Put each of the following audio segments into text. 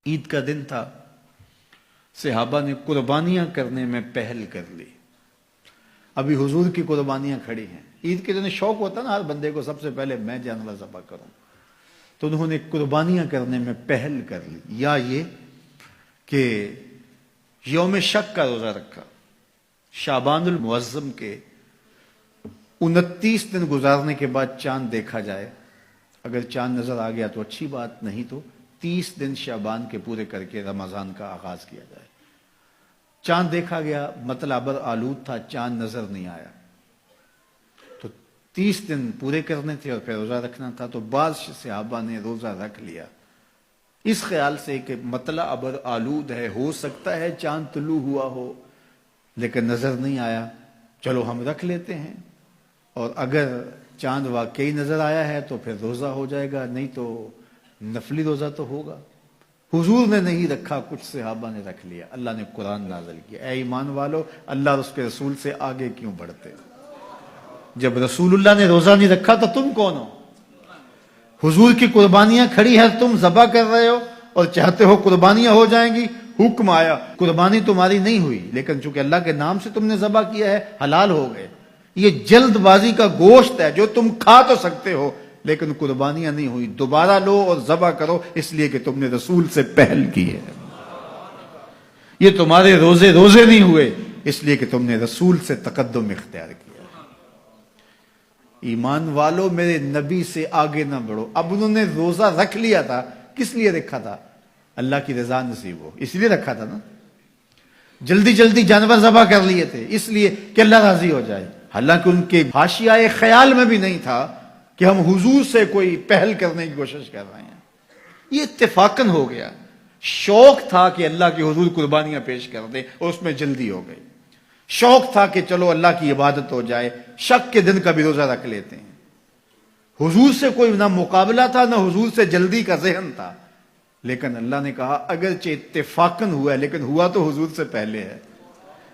عید کا دن تھا، صحابہ نے قربانیاں کرنے میں پہل کر لی۔ ابھی حضور کی قربانیاں کھڑی ہیں۔ عید کے دن شوق ہوتا نا ہر بندے کو، سب سے پہلے میں جانور ذبح کروں، تو انہوں نے قربانیاں کرنے میں پہل کر لی۔ یا یہ کہ یوم شک کا روزہ رکھا، شعبان المعظم کے 29 دن گزارنے کے بعد چاند دیکھا جائے، اگر چاند نظر آ گیا تو اچھی بات، نہیں تو 30 دن شعبان کے پورے کر کے رمضان کا آغاز کیا جائے۔ چاند دیکھا گیا، مطلع ابر آلود تھا، چاند نظر نہیں آیا، تو 30 دن پورے کرنے تھے اور پھر روزہ رکھنا تھا، تو بعض صحابہ نے روزہ رکھ لیا اس خیال سے کہ مطلع ابر آلود ہے، ہو سکتا ہے چاند طلوع ہوا ہو لیکن نظر نہیں آیا، چلو ہم رکھ لیتے ہیں، اور اگر چاند واقعی نظر آیا ہے تو پھر روزہ ہو جائے گا، نہیں تو نفلی روزہ تو ہوگا۔ حضور نے نہیں رکھا، کچھ صحابہ نے رکھ لیا۔ اللہ نے قرآن نازل کیا، اے ایمان والو اللہ اور اس کے رسول سے آگے کیوں بڑھتے؟ جب رسول اللہ نے روزہ نہیں رکھا تو تم کون ہو؟ حضور کی قربانیاں کھڑی ہیں، تم ذبح کر رہے ہو اور چاہتے ہو قربانیاں ہو جائیں گی۔ حکم آیا، قربانی تمہاری نہیں ہوئی لیکن چونکہ اللہ کے نام سے تم نے ذبح کیا ہے، حلال ہو گئے۔ یہ جلد بازی کا گوشت ہے جو تم کھا تو سکتے ہو لیکن قربانیاں نہیں ہوئی، دوبارہ لو اور ذبح کرو، اس لیے کہ تم نے رسول سے پہل کی ہے۔ یہ تمہارے روزے نہیں ہوئے اس لیے کہ تم نے رسول سے تقدم اختیار کیا۔ ایمان والو میرے نبی سے آگے نہ بڑھو۔ اب انہوں نے روزہ رکھ لیا تھا، کس لیے رکھا تھا؟ اللہ کی رضا نصیب ہو، اس لیے رکھا تھا نا۔ جلدی جلدی جانور ذبح کر لیے تھے اس لیے کہ اللہ راضی ہو جائے، حالانکہ ان کے حاشیۂ خیال میں بھی نہیں تھا کہ ہم حضور سے کوئی پہل کرنے کی کوشش کر رہے ہیں۔ یہ اتفاقاً ہو گیا، شوق تھا کہ اللہ کے حضور قربانیاں پیش کر دیں اور اس میں جلدی ہو گئی۔ شوق تھا کہ چلو اللہ کی عبادت ہو جائے، شک کے دن کا بھی روزہ رکھ لیتے ہیں۔ حضور سے کوئی نہ مقابلہ تھا نہ حضور سے جلدی کا ذہن تھا، لیکن اللہ نے کہا اگرچہ اتفاقاً ہوا ہے لیکن ہوا تو حضور سے پہلے ہے،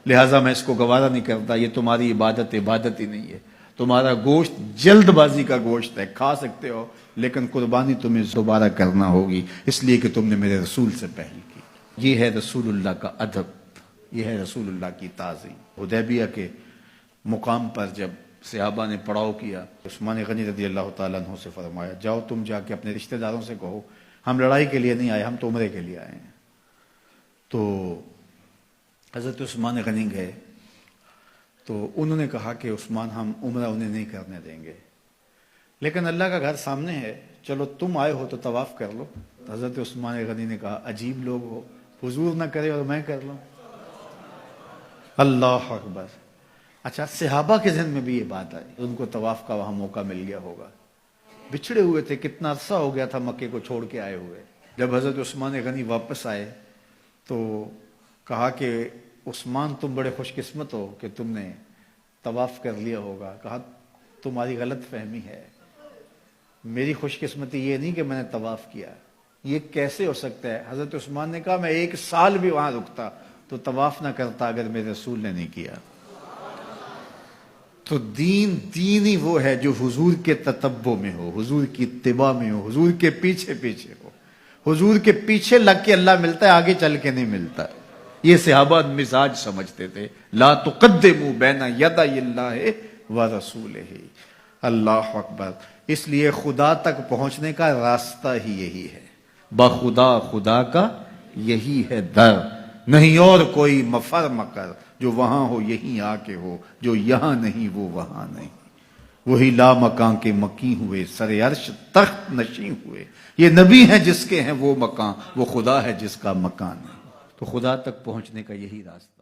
لہٰذا میں اس کو گوارا نہیں کرتا۔ یہ تمہاری عبادت ہی نہیں ہے، تمہارا گوشت جلد بازی کا گوشت ہے، کھا سکتے ہو لیکن قربانی تمہیں دوبارہ کرنا ہوگی اس لیے کہ تم نے میرے رسول سے پہل کی۔ یہ ہے رسول اللہ کا ادب، یہ ہے رسول اللہ کی تعظیم۔ حدیبیہ کے مقام پر جب صحابہ نے پڑاؤ کیا، عثمان غنی رضی اللہ تعالیٰ عنہ سے فرمایا جاؤ تم جا کے اپنے رشتہ داروں سے کہو ہم لڑائی کے لیے نہیں آئے، ہم تو عمرے کے لیے آئے ہیں۔ تو حضرت عثمان غنی گئے تو انہوں نے کہا کہ عثمان ہم عمرہ انہیں نہیں کرنے دیں گے، لیکن اللہ کا گھر سامنے ہے، چلو تم آئے ہو تو طواف کر لو۔ حضرت عثمان غنی نے کہا عجیب لوگ ہو، حضور نہ کرے اور میں کر لوں۔ اللہ اکبر۔ اچھا، صحابہ کے ذہن میں بھی یہ بات آئی، ان کو طواف کا وہاں موقع مل گیا ہوگا، بچھڑے ہوئے تھے، کتنا عرصہ ہو گیا تھا مکے کو چھوڑ کے آئے ہوئے۔ جب حضرت عثمان غنی واپس آئے تو کہا کہ عثمان تم بڑے خوش قسمت ہو کہ تم نے طواف کر لیا ہوگا۔ کہا تمہاری غلط فہمی ہے، میری خوش قسمتی یہ نہیں کہ میں نے طواف کیا، یہ کیسے ہو سکتا ہے؟ حضرت عثمان نے کہا میں 1 سال بھی وہاں رکتا تو طواف نہ کرتا اگر میرے رسول نے نہیں کیا۔ تو دین ہی وہ ہے جو حضور کے تتبع میں ہو، حضور کی اتباع میں ہو، حضور کے پیچھے ہو۔ حضور کے پیچھے لگ کے اللہ ملتا ہے، آگے چل کے نہیں ملتا۔ یہ صحابہ مزاج سمجھتے تھے، لا تقدموا بین یدی اللہ ورسولہ۔ اللہ اکبر۔ اس لیے خدا تک پہنچنے کا راستہ ہی یہی ہے، بخدا خدا کا یہی ہے در، نہیں اور کوئی مفر مکر، جو وہاں ہو یہیں آ کے ہو، جو یہاں نہیں وہ وہاں نہیں۔ وہی لا مکان کے مکی ہوئے، سر عرش تخت نشیں ہوئے۔ یہ نبی ہیں جس کے ہیں وہ مکان، وہ خدا ہے جس کا مکان ہے۔ تو خدا تک پہنچنے کا یہی راستہ